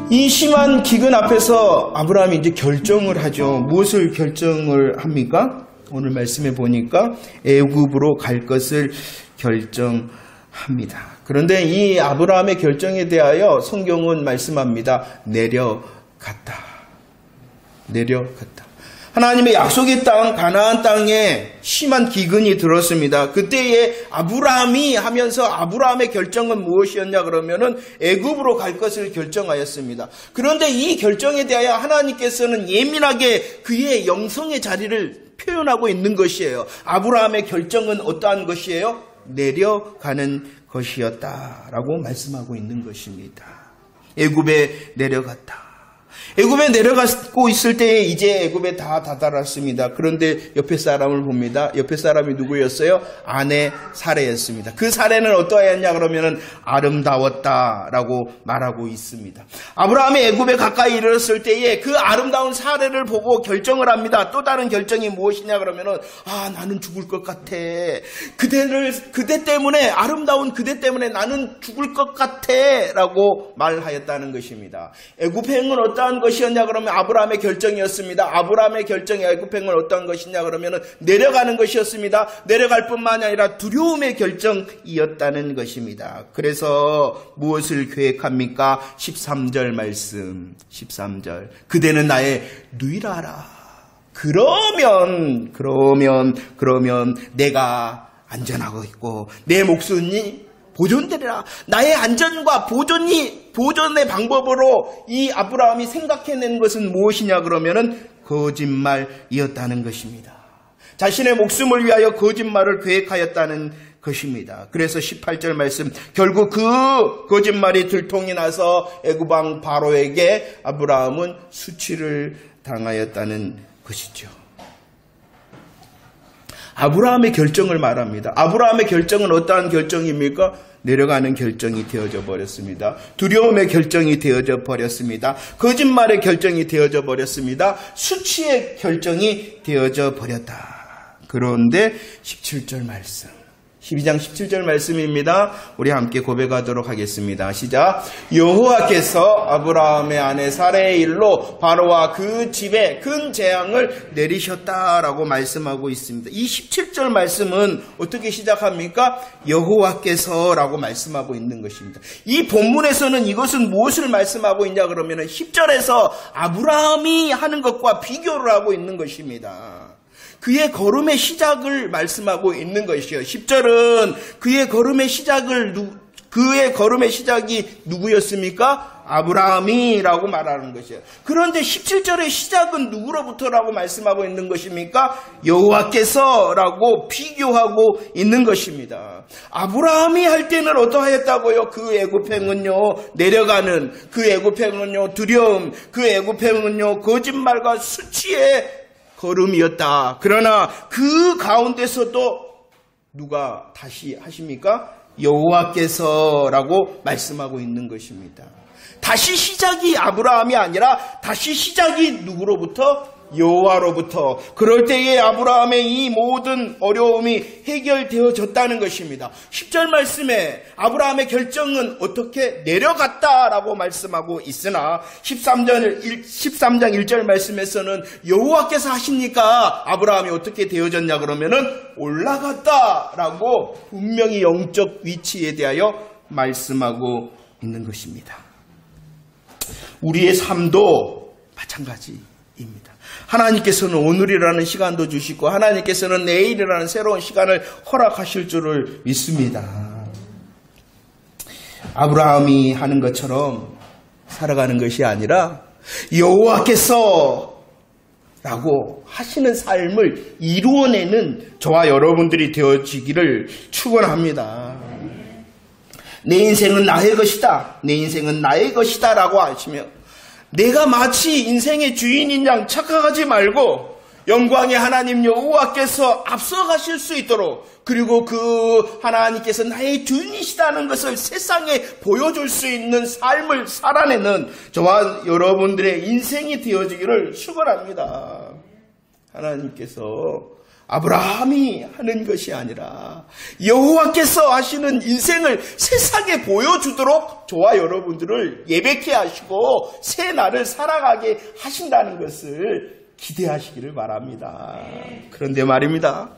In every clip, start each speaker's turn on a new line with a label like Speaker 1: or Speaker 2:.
Speaker 1: 이 심한 기근 앞에서 아브라함이 이제 결정을 하죠. 무엇을 결정을 합니까? 오늘 말씀에 보니까 애굽으로 갈 것을 결정합니다. 그런데 이 아브라함의 결정에 대하여 성경은 말씀합니다. 내려갔다. 하나님의 약속의 땅 가나안 땅에 심한 기근이 들었습니다. 그때에 아브라함이 하면서 아브라함의 결정은 무엇이었냐 그러면은 애굽으로 갈 것을 결정하였습니다. 그런데 이 결정에 대하여 하나님께서는 예민하게 그의 영성의 자리를 표현하고 있는 것이에요. 아브라함의 결정은 어떠한 것이에요? 내려가는 것이었다라고 말씀하고 있는 것입니다. 애굽에 내려갔다. 애굽에 내려가고 있을 때에 이제 애굽에 다 다다랐습니다. 그런데 옆에 사람을 봅니다. 옆에 사람이 누구였어요? 아내 사레였습니다. 그 사레는 어떠하였냐 그러면은 아름다웠다라고 말하고 있습니다. 아브라함이 애굽에 가까이 이르렀을 때에 그 아름다운 사레를 보고 결정을 합니다. 또 다른 결정이 무엇이냐 그러면은 나는 죽을 것 같아. 그대 때문에 아름다운 그대 때문에 나는 죽을 것 같아라고 말하였다는 것입니다. 애굽행은 어떠한 것이었냐 그러면 아브라함의 결정이었습니다. 아브라함의 결정이 애굽행은 어떠한 것이냐 그러면 내려가는 것이었습니다. 내려갈 뿐만 아니라 두려움의 결정이었다는 것입니다. 그래서 무엇을 계획합니까? 13절 말씀 13절 그대는 나의 누이라라. 그러면 내가 안전하고 있고 내 목숨이 보존되리라. 나의 안전과 보존의 방법으로 이 아브라함이 생각해낸 것은 무엇이냐 그러면은 거짓말이었다는 것입니다. 자신의 목숨을 위하여 거짓말을 계획하였다는 것입니다. 그래서 18절 말씀 결국 그 거짓말이 들통이 나서 애굽왕 바로에게 아브라함은 수치를 당하였다는 것이죠. 아브라함의 결정을 말합니다. 아브라함의 결정은 어떠한 결정입니까? 내려가는 결정이 되어져 버렸습니다. 두려움의 결정이 되어져 버렸습니다. 거짓말의 결정이 되어져 버렸습니다. 수치의 결정이 되어져 버렸다. 그런데 17절 말씀 12장 17절 말씀입니다. 우리 함께 고백하도록 하겠습니다. 시작. 여호와께서 아브라함의 아내 사레의 일로 바로와 그 집에 큰 재앙을 내리셨다라고 말씀하고 있습니다. 이 17절 말씀은 어떻게 시작합니까? 여호와께서라고 말씀하고 있는 것입니다. 이 본문에서는 이것은 무엇을 말씀하고 있냐 그러면 10절에서 아브라함이 하는 것과 비교를 하고 있는 것입니다. 그의 걸음의 시작을 말씀하고 있는 것이요. 10절은 그의 걸음의 시작이 누구였습니까? 아브라함이라고 말하는 것이에요. 그런데 17절의 시작은 누구로부터라고 말씀하고 있는 것입니까? 여호와께서라고 비교하고 있는 것입니다. 아브라함이 할 때는 어떠하였다고요? 그 애굽행은요, 내려가는 그 애굽행은요, 두려움, 그 애굽행은요, 거짓말과 수치의 걸음이었다. 그러나 그 가운데서도 누가 다시 하십니까? 여호와께서라고 말씀하고 있는 것입니다. 다시 시작이 아브라함이 아니라 다시 시작이 누구로부터? 여호와로부터. 그럴 때에 아브라함의 이 모든 어려움이 해결되어졌다는 것입니다. 10절 말씀에 아브라함의 결정은 어떻게 내려갔다라고 말씀하고 있으나 13장 1절 말씀에서는 여호와께서 하시니까 아브라함이 어떻게 되어졌냐 그러면은 올라갔다라고 분명히 영적 위치에 대하여 말씀하고 있는 것입니다. 우리의 삶도 마찬가지입니다. 하나님께서는 오늘이라는 시간도 주시고 하나님께서는 내일이라는 새로운 시간을 허락하실 줄을 믿습니다. 아브라함이 하는 것처럼 살아가는 것이 아니라 여호와께서 라고 하시는 삶을 이루어내는 저와 여러분들이 되어지기를 축원합니다. 내 인생은 나의 것이다. 내 인생은 나의 것이다 라고 하시며 내가 마치 인생의 주인인 양 착각하지 말고 영광의 하나님 여호와께서 앞서가실 수 있도록 그리고 그 하나님께서 나의 주인이시다는 것을 세상에 보여줄 수 있는 삶을 살아내는 저와 여러분들의 인생이 되어지기를 축원합니다. 하나님께서 아브라함이 하는 것이 아니라 여호와께서 하시는 인생을 세상에 보여주도록 저와 여러분들을 예배케 하시고 새 날을 살아가게 하신다는 것을 기대하시기를 바랍니다. 그런데 말입니다.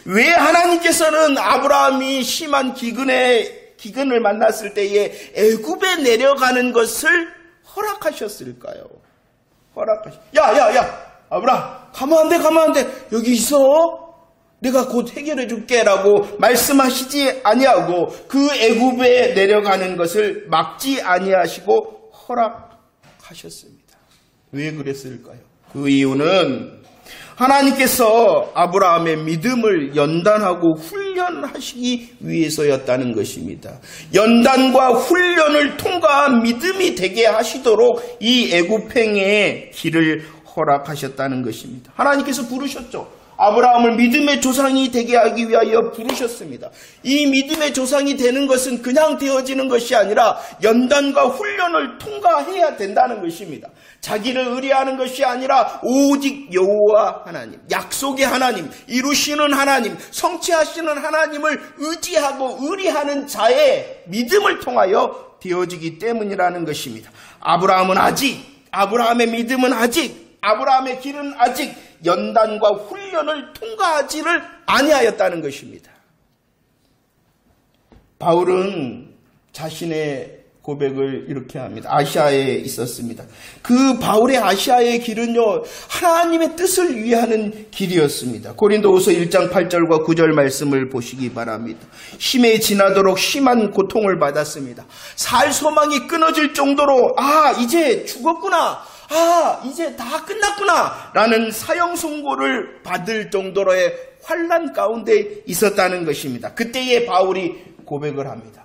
Speaker 1: 왜 하나님께서는 아브라함이 심한 기근을 만났을 때에 애굽에 내려가는 것을 허락하셨을까요? 야 아브라함 가면 안 돼 여기 있어 내가 곧 해결해 줄게 라고 말씀하시지 아니하고 그 애굽에 내려가는 것을 막지 아니하시고 허락하셨습니다. 왜 그랬을까요? 그 이유는 하나님께서 아브라함의 믿음을 연단하고 훈련하시기 위해서였다는 것입니다. 연단과 훈련을 통과한 믿음이 되게 하시도록 이 애굽행의 길을 허락하셨다는 것입니다. 하나님께서 부르셨죠. 아브라함을 믿음의 조상이 되게 하기 위하여 부르셨습니다. 이 믿음의 조상이 되는 것은 그냥 되어지는 것이 아니라 연단과 훈련을 통과해야 된다는 것입니다. 자기를 의뢰하는 것이 아니라 오직 여호와 하나님, 약속의 하나님, 이루시는 하나님, 성취하시는 하나님을 의지하고 의뢰하는 자의 믿음을 통하여 되어지기 때문이라는 것입니다. 아브라함의 믿음은 아직, 아브라함의 길은 아직 연단과 훈련을 통과하지를 아니하였다는 것입니다. 바울은 자신의 고백을 이렇게 합니다. 아시아에 있었습니다. 그 바울의 아시아의 길은요, 하나님의 뜻을 위하는 길이었습니다. 고린도후서 1장 8절과 9절 말씀을 보시기 바랍니다. 힘에 지나도록 심한 고통을 받았습니다. 살 소망이 끊어질 정도로 이제 죽었구나, 이제 다 끝났구나 라는 사형 선고를 받을 정도로의 환난 가운데 있었다는 것입니다. 그때에 바울이 고백을 합니다.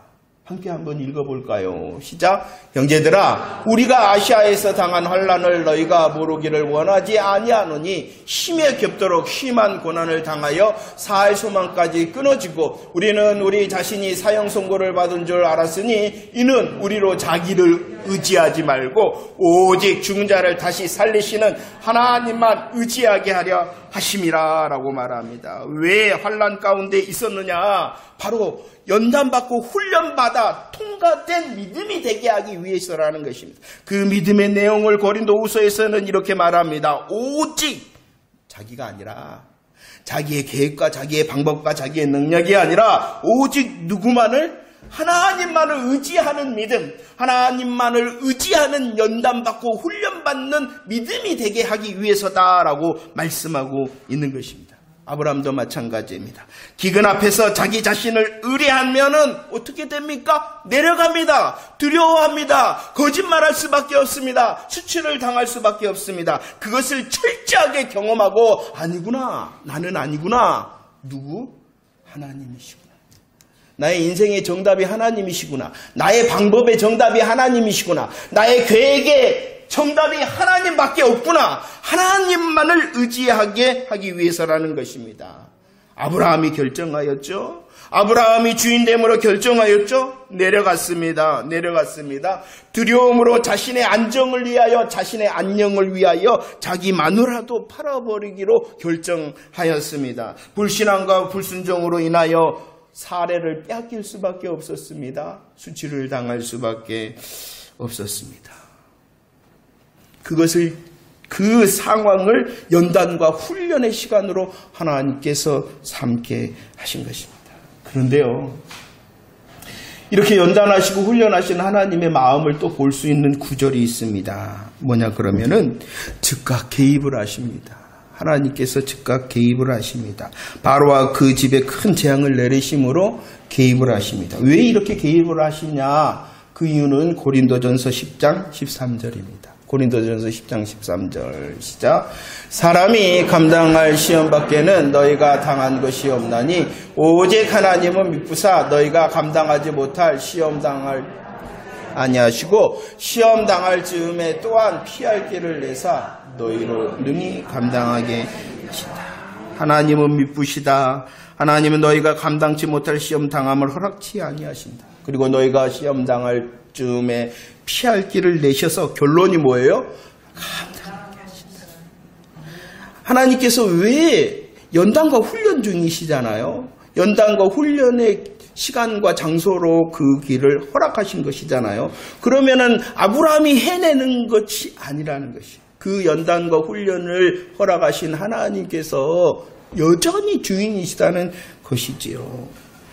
Speaker 1: 함께 한번 읽어볼까요? 시작. 형제들아, 우리가 아시아에서 당한 환난을 너희가 모르기를 원하지 아니하노니 힘에 겹도록 심한 고난을 당하여 살 소망까지 끊어지고 우리는 우리 자신이 사형 선고를 받은 줄 알았으니 이는 우리로 자기를 의지하지 말고 오직 죽은 자를 다시 살리시는 하나님만 의지하게 하려 하심이라 라고 말합니다. 왜 환난 가운데 있었느냐? 바로 연단받고 훈련받아 통과된 믿음이 되게 하기 위해서라는 것입니다. 그 믿음의 내용을 고린도후서에서는 이렇게 말합니다. 오직 자기가 아니라 자기의 계획과 자기의 방법과 자기의 능력이 아니라 오직 누구만을? 하나님만을 의지하는 믿음, 하나님만을 의지하는 연단받고 훈련받는 믿음이 되게 하기 위해서다라고 말씀하고 있는 것입니다. 아브라함도 마찬가지입니다. 기근 앞에서 자기 자신을 의뢰하면은 어떻게 됩니까? 내려갑니다. 두려워합니다. 거짓말할 수밖에 없습니다. 수치를 당할 수밖에 없습니다. 그것을 철저하게 경험하고 아니구나, 나는 아니구나. 누구? 하나님이시구나. 나의 인생의 정답이 하나님이시구나. 나의 방법의 정답이 하나님이시구나. 나의 계획의 정답이 하나님밖에 없구나. 하나님만을 의지하게 하기 위해서라는 것입니다. 아브라함이 결정하였죠. 아브라함이 주인됨으로 결정하였죠. 내려갔습니다. 두려움으로 자신의 안정을 위하여, 자신의 안녕을 위하여 자기 마누라도 팔아버리기로 결정하였습니다. 불신앙과 불순종으로 인하여 사례를 빼앗길 수밖에 없었습니다. 수치를 당할 수밖에 없었습니다. 그 상황을 연단과 훈련의 시간으로 하나님께서 삼게 하신 것입니다. 그런데요, 이렇게 연단하시고 훈련하신 하나님의 마음을 또 볼 수 있는 구절이 있습니다. 뭐냐 그러면은 즉각 개입을 하십니다. 하나님께서 즉각 개입을 하십니다. 바로와 그 집에 큰 재앙을 내리심으로 개입을 하십니다. 왜 이렇게 개입을 하시냐? 그 이유는 고린도전서 10장 13절입니다. 고린도전서 10장 13절 시작. 사람이 감당할 시험 밖에는 너희가 당한 것이 없나니 오직 하나님은 미쁘사 너희가 감당하지 못할 시험 당할 아니하시고 시험 당할 즈음에 또한 피할 길을 내사 너희로 능히 감당하게 하신다. 하나님은 미쁘시다. 하나님은 너희가 감당치 못할 시험 당함을 허락치 아니하신다. 그리고 너희가 시험 당할 즈음에 피할 길을 내셔서 결론이 뭐예요? 감당하게 하신다. 하나님께서 왜 연단과 훈련 중이시잖아요. 연단과 훈련의 시간과 장소로 그 길을 허락하신 것이잖아요. 그러면은 아브라함이 해내는 것이 아니라는 것이, 그 연단과 훈련을 허락하신 하나님께서 여전히 주인이시다는 것이지요.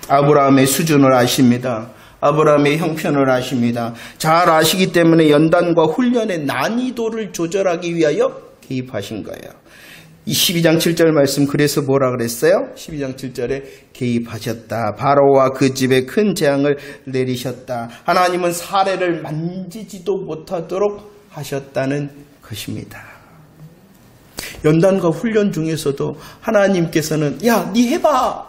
Speaker 1: 아브라함의 수준을 아십니다. 아브라함의 형편을 아십니다. 잘 아시기 때문에 연단과 훈련의 난이도를 조절하기 위하여 개입하신 거예요. 이 12장 7절 말씀, 그래서 뭐라 그랬어요? 12장 7절에 개입하셨다. 바로와 그 집에 큰 재앙을 내리셨다. 하나님은 사례를 만지지도 못하도록 하셨다는 것입니다. 연단과 훈련 중에서도 하나님께서는 야, 네 해봐.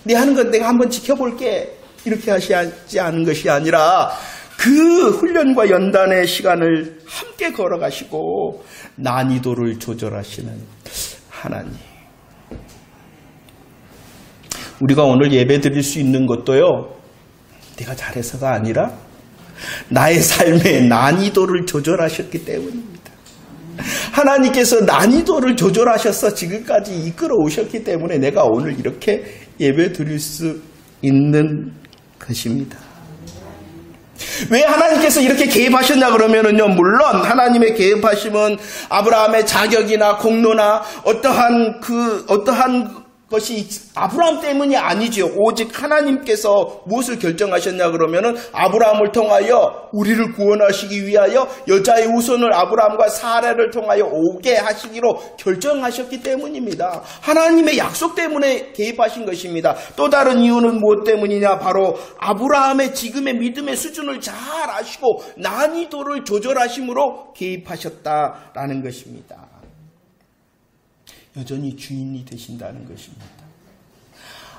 Speaker 1: 네 하는 건 내가 한번 지켜볼게. 이렇게 하시지 않은 것이 아니라 그 훈련과 연단의 시간을 함께 걸어가시고 난이도를 조절하시는 하나님. 우리가 오늘 예배 드릴 수 있는 것도요, 내가 잘해서가 아니라 나의 삶의 난이도를 조절하셨기 때문입니다. 하나님께서 난이도를 조절하셔서 지금까지 이끌어 오셨기 때문에 내가 오늘 이렇게 예배 드릴 수 있는 것입니다. 왜 하나님께서 이렇게 개입하셨냐 그러면은요, 물론 하나님의 개입하심은 아브라함의 자격이나 공로나 어떠한 것이 아브라함 때문이 아니지요. 오직 하나님께서 무엇을 결정하셨냐 그러면은 아브라함을 통하여 우리를 구원하시기 위하여 여자의 후손을 아브라함과 사라를 통하여 오게 하시기로 결정하셨기 때문입니다. 하나님의 약속 때문에 개입하신 것입니다. 또 다른 이유는 무엇 때문이냐? 바로 아브라함의 지금의 믿음의 수준을 잘 아시고 난이도를 조절하심으로 개입하셨다라는 것입니다. 여전히 주인이 되신다는 것입니다.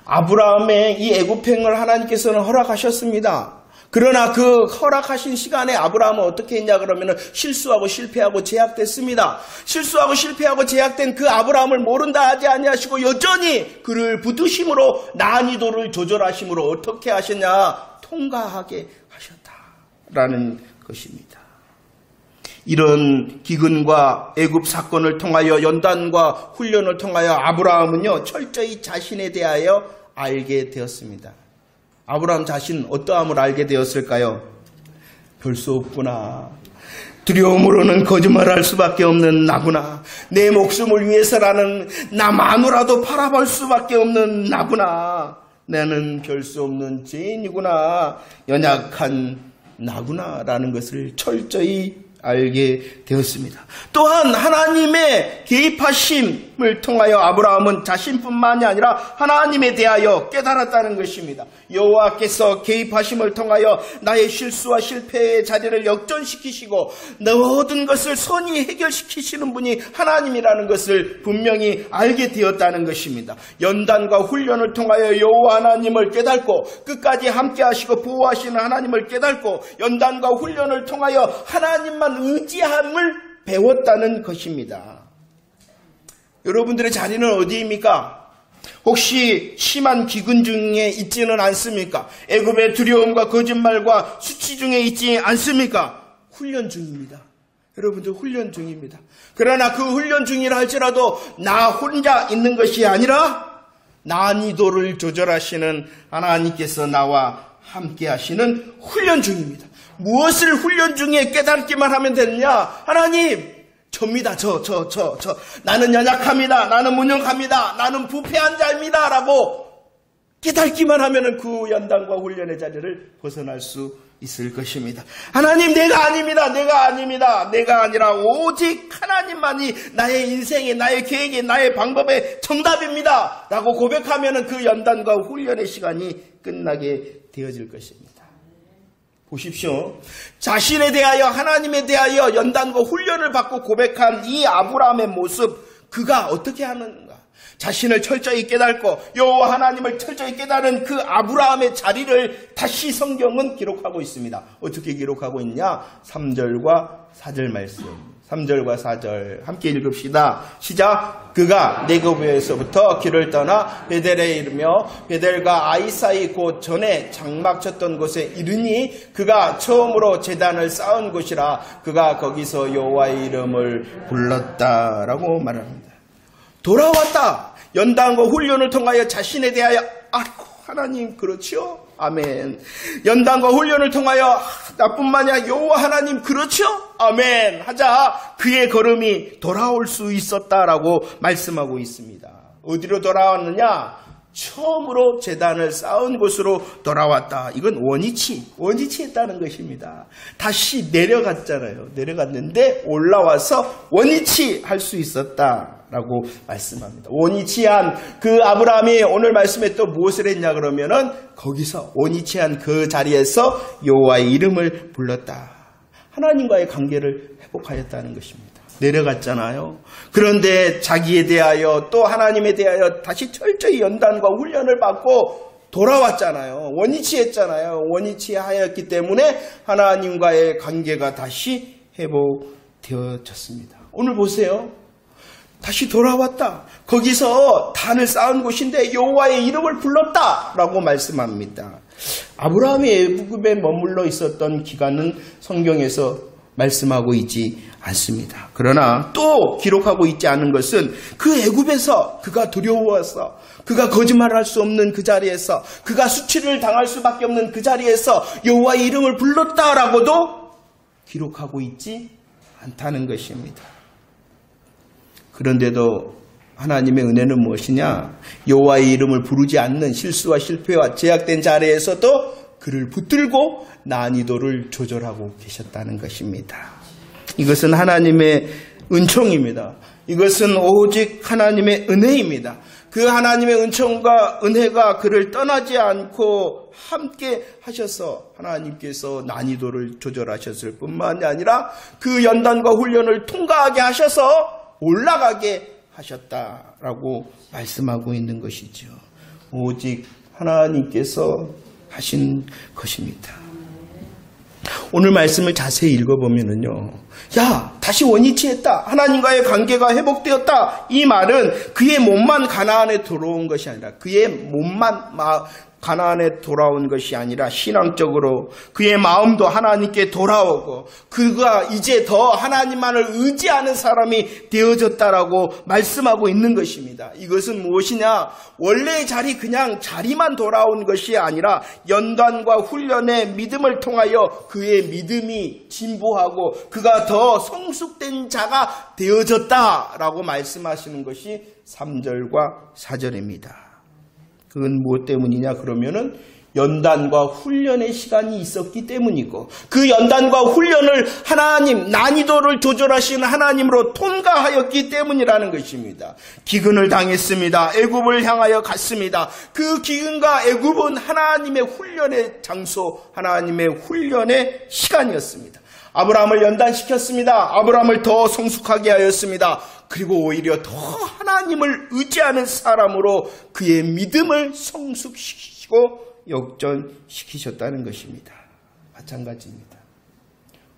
Speaker 1: 아브라함의 이 애굽행을 하나님께서는 허락하셨습니다. 그러나 그 허락하신 시간에 아브라함은 어떻게 했냐 그러면 실수하고 실패하고 제약됐습니다. 실수하고 실패하고 제약된 그 아브라함을 모른다 하지 아니하시고 여전히 그를 붙드심으로 난이도를 조절하심으로 어떻게 하셨냐? 통과하게 하셨다라는 것입니다. 이런 기근과 애굽 사건을 통하여 연단과 훈련을 통하여 아브라함은요, 철저히 자신에 대하여 알게 되었습니다. 아브라함 자신 어떠함을 알게 되었을까요? 별 수 없구나. 두려움으로는 거짓말할 수밖에 없는 나구나. 내 목숨을 위해서라는 나 마누라도 팔아볼 수밖에 없는 나구나. 나는 별 수 없는 죄인이구나. 연약한 나구나라는 것을 철저히 알게 되었습니다. 또한 하나님의 개입하심을 통하여 아브라함은 자신뿐만이 아니라 하나님에 대하여 깨달았다는 것입니다. 여호와께서 개입하심을 통하여 나의 실수와 실패의 자리를 역전시키시고 모든 것을 선히 해결시키시는 분이 하나님이라는 것을 분명히 알게 되었다는 것입니다. 연단과 훈련을 통하여 여호와 하나님을 깨닫고 끝까지 함께 하시고 보호하시는 하나님을 깨닫고 연단과 훈련을 통하여 하나님만 의지함을 배웠다는 것입니다. 여러분들의 자리는 어디입니까? 혹시 심한 기근 중에 있지는 않습니까? 애굽의 두려움과 거짓말과 수치 중에 있지 않습니까? 훈련 중입니다. 여러분들 훈련 중입니다. 그러나 그 훈련 중이라 할지라도 나 혼자 있는 것이 아니라 난이도를 조절하시는 하나님께서 나와 함께 하시는 훈련 중입니다. 무엇을 훈련 중에 깨닫기만 하면 되느냐? 하나님, 접니다. 나는 연약합니다. 나는 무능합니다. 나는 부패한 자입니다. 라고 깨닫기만 하면 그 연단과 훈련의 자리를 벗어날 수 있을 것입니다. 하나님, 내가 아닙니다. 내가 아니라 오직 하나님만이 나의 인생의, 나의 계획의, 나의 방법의 정답입니다. 라고 고백하면 그 연단과 훈련의 시간이 끝나게 되어질 것입니다. 보십시오. 자신에 대하여 하나님에 대하여 연단과 훈련을 받고 고백한 이 아브라함의 모습, 그가 어떻게 하는가? 자신을 철저히 깨닫고 여호와 하나님을 철저히 깨달은 그 아브라함의 자리를 다시 성경은 기록하고 있습니다. 어떻게 기록하고 있냐? 3절과 4절 말씀. 3절과 4절 함께 읽읍시다. 시작. 그가 네겝에서부터 길을 떠나 베델에 이르며 베델과 아이 사이 곧 전에 장막 쳤던 곳에 이르니 그가 처음으로 제단을 쌓은 곳이라 그가 거기서 여호와의 이름을 불렀다라고 말합니다. 돌아왔다. 연단과 훈련을 통하여 자신에 대하여 하나님 그렇죠? 아멘. 연단과 훈련을 통하여 나뿐만 아니라 여호와 하나님 그렇죠? 아멘. 하자 그의 걸음이 돌아올 수 있었다라고 말씀하고 있습니다. 어디로 돌아왔느냐? 처음으로 제단을 쌓은 곳으로 돌아왔다. 이건 원위치했다는 것입니다. 다시 내려갔잖아요. 내려갔는데 올라와서 원위치할 수 있었다라고 말씀합니다. 원위치한 그 아브라함이 오늘 말씀에 또 무엇을 했냐 그러면은 거기서 원위치한 그 자리에서 여호와의 이름을 불렀다. 하나님과의 관계를 회복하였다는 것입니다. 내려갔잖아요. 그런데 자기에 대하여 또 하나님에 대하여 다시 철저히 연단과 훈련을 받고 돌아왔잖아요. 원위치했잖아요. 원위치하였기 때문에 하나님과의 관계가 다시 회복되어졌습니다. 오늘 보세요. 다시 돌아왔다. 거기서 단을 쌓은 곳인데 여호와의 이름을 불렀다라고 말씀합니다. 아브라함이 애굽에 머물러 있었던 기간은 성경에서 말씀하고 있지 않습니다. 그러나 또 기록하고 있지 않은 것은 그 애굽에서 그가 두려워서 그가 거짓말할 수 없는 그 자리에서 그가 수치를 당할 수밖에 없는 그 자리에서 여호와의 이름을 불렀다라고도 기록하고 있지 않다는 것입니다. 그런데도 하나님의 은혜는 무엇이냐? 여호와의 이름을 부르지 않는 실수와 실패와 제약된 자리에서도 그를 붙들고 난이도를 조절하고 계셨다는 것입니다. 이것은 하나님의 은총입니다. 이것은 오직 하나님의 은혜입니다. 그 하나님의 은총과 은혜가 그를 떠나지 않고 함께 하셔서 하나님께서 난이도를 조절하셨을 뿐만이 아니라 그 연단과 훈련을 통과하게 하셔서 올라가게 하셨다라고 말씀하고 있는 것이죠. 오직 하나님께서 하신 것입니다. 오늘 말씀을 자세히 읽어보면요. 다시 원위치했다. 하나님과의 관계가 회복되었다. 이 말은 그의 몸만 가나안에 들어온 것이 아니라 그의 몸만 가나안에 돌아온 것이 아니라 신앙적으로 그의 마음도 하나님께 돌아오고 그가 이제 더 하나님만을 의지하는 사람이 되어졌다라고 말씀하고 있는 것입니다. 이것은 무엇이냐? 원래의 자리 그냥 자리만 돌아온 것이 아니라 연단과 훈련의 믿음을 통하여 그의 믿음이 진보하고 그가 더 성숙된 자가 되어졌다라고 말씀하시는 것이 3절과 4절입니다. 그건 무엇 때문이냐 그러면은 연단과 훈련의 시간이 있었기 때문이고 그 연단과 훈련을 하나님 난이도를 조절하시는 하나님으로 통과하였기 때문이라는 것입니다. 기근을 당했습니다. 애굽을 향하여 갔습니다. 그 기근과 애굽은 하나님의 훈련의 장소, 하나님의 훈련의 시간이었습니다. 아브라함을 연단시켰습니다. 아브라함을 더 성숙하게 하였습니다. 그리고 오히려 더 하나님을 의지하는 사람으로 그의 믿음을 성숙시키고 역전시키셨다는 것입니다. 마찬가지입니다.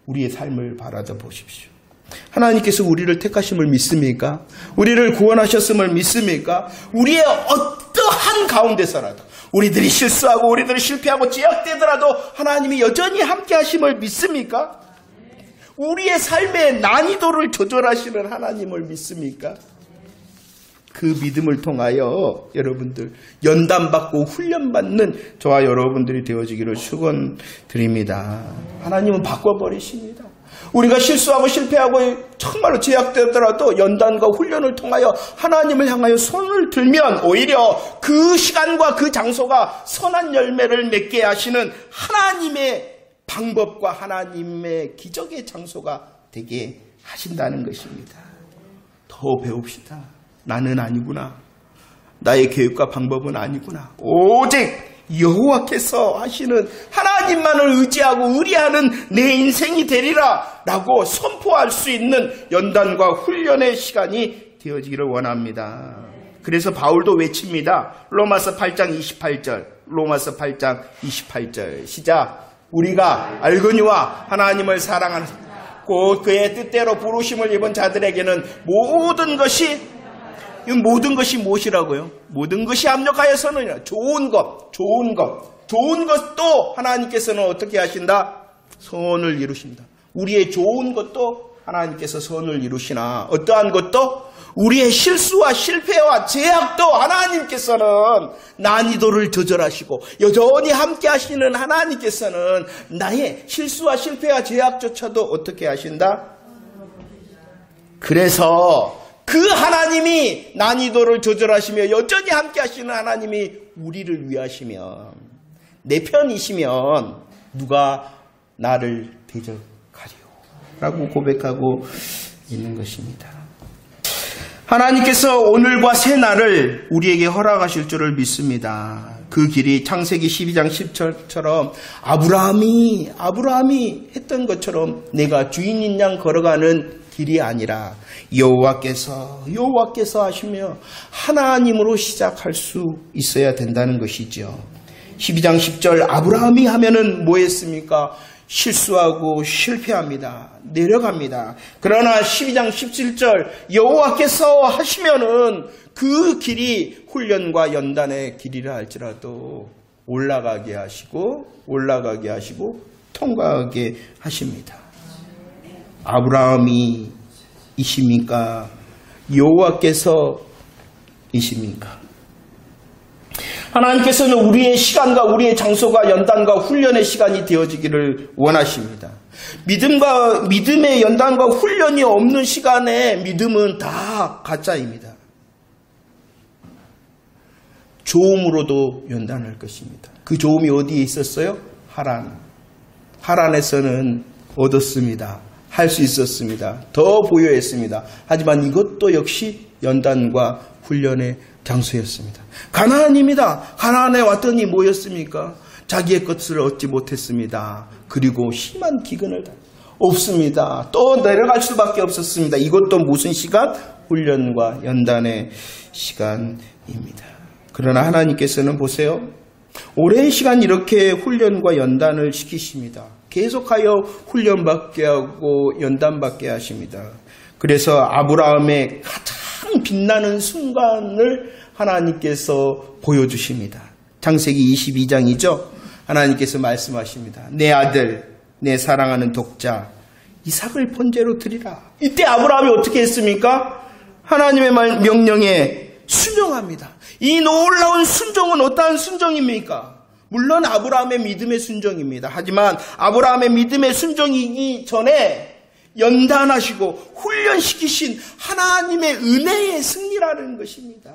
Speaker 1: 우리의 삶을 바라다 보십시오. 하나님께서 우리를 택하심을 믿습니까? 우리를 구원하셨음을 믿습니까? 우리의 어떠한 가운데서라도 우리들이 실수하고 우리들이 실패하고 제약되더라도 하나님이 여전히 함께 하심을 믿습니까? 우리의 삶의 난이도를 조절하시는 하나님을 믿습니까? 그 믿음을 통하여 여러분들 연단받고 훈련받는 저와 여러분들이 되어지기를 축원드립니다. 하나님은 바꿔버리십니다. 우리가 실수하고 실패하고 정말로 제약되더라도 연단과 훈련을 통하여 하나님을 향하여 손을 들면 오히려 그 시간과 그 장소가 선한 열매를 맺게 하시는 하나님의 방법과 하나님의 기적의 장소가 되게 하신다는 것입니다. 더 배웁시다. 나는 아니구나. 나의 계획과 방법은 아니구나. 오직 여호와께서 하시는 하나님만을 의지하고 의리하는 내 인생이 되리라 라고 선포할 수 있는 연단과 훈련의 시간이 되어지기를 원합니다. 그래서 바울도 외칩니다. 로마서 8장 28절 로마서 8장 28절 시작. 우리가 알거니와 하나님을 사랑하는 곧 그의 뜻대로 부르심을 입은 자들에게는 모든 것이 무엇이라고요? 모든 것이 합력하여서는 좋은 것도 하나님께서는 어떻게 하신다? 선을 이루신다. 우리의 좋은 것도 하나님께서 선을 이루시나 어떠한 것도 우리의 실수와 실패와 제약도 하나님께서는 난이도를 조절하시고 여전히 함께 하시는 하나님께서는 나의 실수와 실패와 제약조차도 어떻게 하신다? 그래서 그 하나님이 난이도를 조절하시며 여전히 함께 하시는 하나님이 우리를 위하시면 내 편이시면 누가 나를 대적하리요? 라고 고백하고 있는 것입니다. 하나님께서 오늘과 새날을 우리에게 허락하실 줄을 믿습니다. 그 길이 창세기 12장 10절처럼 아브라함이 했던 것처럼 내가 주인인 양 걸어가는 길이 아니라 여호와께서 하시며 하나님으로 시작할 수 있어야 된다는 것이죠. 12장 10절 아브라함이 하면은 뭐 했습니까? 실수하고 실패합니다. 내려갑니다. 그러나 12장 17절 여호와께서 하시면은 그 길이 훈련과 연단의 길이라 할지라도 올라가게 하시고 통과하게 하십니다. 아브라함이 이십니까? 여호와께서 이십니까? 하나님께서는 우리의 시간과 우리의 장소가 연단과 훈련의 시간이 되어지기를 원하십니다. 믿음의 연단과 훈련이 없는 시간에 믿음은 다 가짜입니다. 조음으로도 연단할 것입니다. 그 조음이 어디에 있었어요? 하란에서는 얻었습니다. 할 수 있었습니다. 더 보여했습니다. 하지만 이것도 역시 연단과 훈련의 장소였습니다. 가나안입니다. 가나안에 왔더니 뭐였습니까? 자기의 것을 얻지 못했습니다. 그리고 심한 기근을 없습니다. 또 내려갈 수밖에 없었습니다. 이것도 무슨 시간? 훈련과 연단의 시간입니다. 그러나 하나님께서는 보세요. 오랜 시간 이렇게 훈련과 연단을 시키십니다. 계속하여 훈련받게 하고 연단받게 하십니다. 그래서 아브라함의 가장 빛나는 순간을 하나님께서 보여주십니다. 창세기 22장이죠. 하나님께서 말씀하십니다. 내 아들, 내 사랑하는 독자 이삭을 번제로 드리라. 이때 아브라함이 어떻게 했습니까? 하나님의 명령에 순종합니다. 이 놀라운 순종은 어떠한 순종입니까? 물론 아브라함의 믿음의 순종입니다. 하지만 아브라함의 믿음의 순종이기 전에 연단하시고 훈련시키신 하나님의 은혜의 승리라는 것입니다.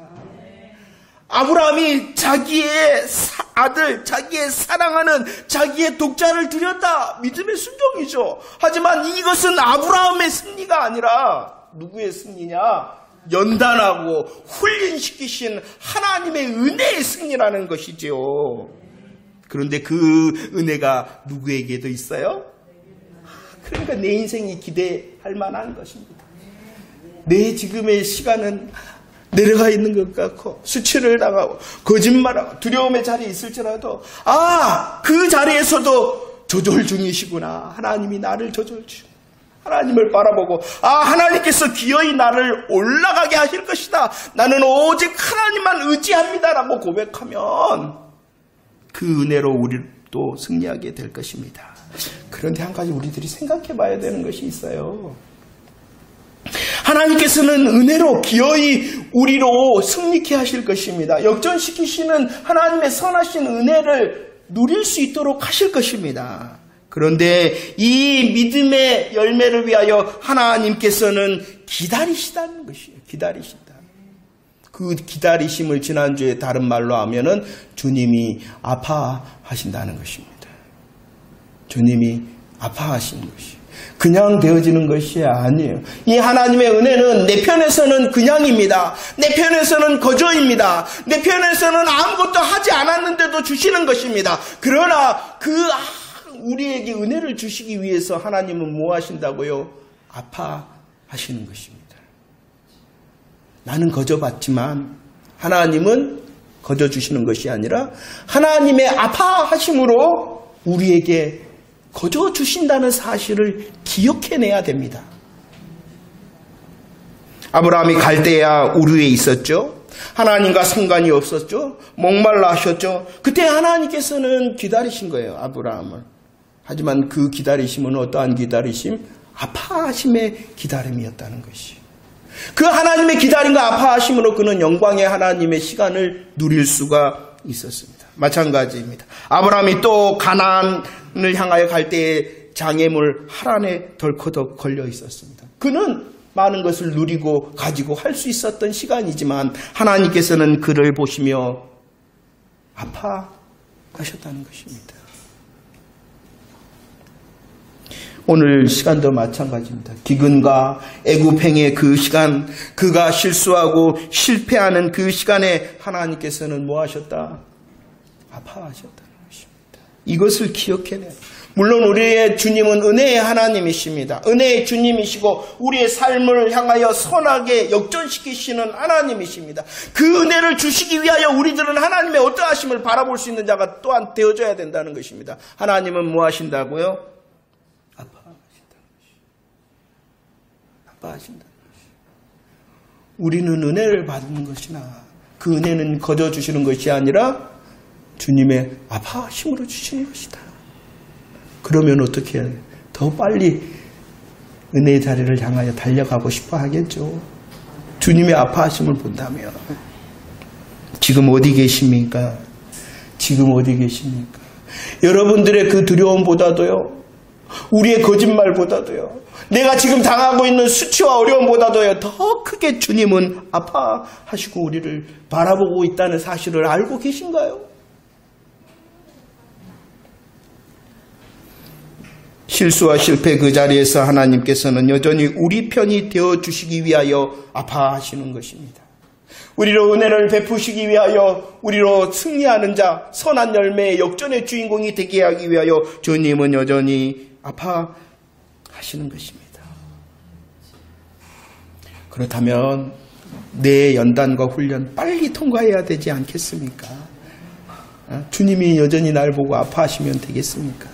Speaker 1: 아브라함이 자기의 아들, 자기의 사랑하는 자기의 독자를 드렸다. 믿음의 순종이죠. 하지만 이것은 아브라함의 승리가 아니라 누구의 승리냐? 연단하고 훈련시키신 하나님의 은혜의 승리라는 것이지요. 그런데 그 은혜가 누구에게도 있어요? 그러니까 내 인생이 기대할 만한 것입니다. 내 지금의 시간은 내려가 있는 것 같고 수치를 당하고 거짓말하고 두려움의 자리에 있을지라도 그 자리에서도 조절 중이시구나. 하나님이 나를 조절 중. 하나님을 바라보고 하나님께서 기어이 나를 올라가게 하실 것이다. 나는 오직 하나님만 의지합니다라고 고백하면 그 은혜로 우리를 또 승리하게 될 것입니다. 그런데 한 가지 우리들이 생각해 봐야 되는 것이 있어요. 하나님께서는 은혜로 기어이 우리로 승리케 하실 것입니다. 역전시키시는 하나님의 선하신 은혜를 누릴 수 있도록 하실 것입니다. 그런데 이 믿음의 열매를 위하여 하나님께서는 기다리시다는 것이에요. 기다리신다. 그 기다리심을 지난주에 다른 말로 하면은 주님이 아파하신다는 것입니다. 주님이 아파하시는 것이에요. 그냥 되어지는 것이 아니에요. 이 하나님의 은혜는 내 편에서는 그냥입니다. 내 편에서는 거저입니다. 내 편에서는 아무것도 하지 않았는데도 주시는 것입니다. 그러나 우리에게 은혜를 주시기 위해서 하나님은 뭐 하신다고요? 아파하시는 것입니다. 나는 거저 받지만 하나님은 거저 주시는 것이 아니라 하나님의 아파하심으로 우리에게 거저 주신다는 사실을 기억해내야 됩니다. 아브라함이 갈대아 우르에 있었죠. 하나님과 상관이 없었죠. 목말라 하셨죠. 그때 하나님께서는 기다리신 거예요. 아브라함을. 하지만 그 기다리심은 어떠한 기다리심? 아파하심의 기다림이었다는 것이. 그 하나님의 기다림과 아파하심으로 그는 영광의 하나님의 시간을 누릴 수가 있었습니다. 마찬가지입니다. 아브라함이 또 가나안을 향하여 갈 때에 장애물 하란에 덜커덕 걸려 있었습니다. 그는 많은 것을 누리고 가지고 할 수 있었던 시간이지만 하나님께서는 그를 보시며 아파하셨다는 것입니다. 오늘 시간도 마찬가지입니다. 기근과 애굽행의 그 시간, 그가 실수하고 실패하는 그 시간에 하나님께서는 뭐 하셨다? 아파하셨다는 것입니다. 이것을 기억해내요. 물론 우리의 주님은 은혜의 하나님이십니다. 은혜의 주님이시고 우리의 삶을 향하여 선하게 역전시키시는 하나님이십니다. 그 은혜를 주시기 위하여 우리들은 하나님의 어떠하심을 바라볼 수 있는 자가 또한 되어져야 된다는 것입니다. 하나님은 뭐 하신다고요? 아파하신다는 것입니다. 아파하신다는 것입니다. 우리는 은혜를 받는 것이나 그 은혜는 거저 주시는 것이 아니라 주님의 아파하심으로 주시는 것이다. 그러면 어떻게 해요? 더 빨리 은혜의 자리를 향하여 달려가고 싶어 하겠죠. 주님의 아파하심을 본다면. 지금 어디 계십니까? 지금 어디 계십니까? 여러분들의 그 두려움보다도요, 우리의 거짓말보다도요, 내가 지금 당하고 있는 수치와 어려움보다도요, 더 크게 주님은 아파하시고 우리를 바라보고 있다는 사실을 알고 계신가요? 실수와 실패 그 자리에서 하나님께서는 여전히 우리 편이 되어주시기 위하여 아파하시는 것입니다. 우리로 은혜를 베푸시기 위하여 우리로 승리하는 자, 선한 열매의 역전의 주인공이 되게 하기 위하여 주님은 여전히 아파하시는 것입니다. 그렇다면 내 연단과 훈련 빨리 통과해야 되지 않겠습니까? 주님이 여전히 날 보고 아파하시면 되겠습니까?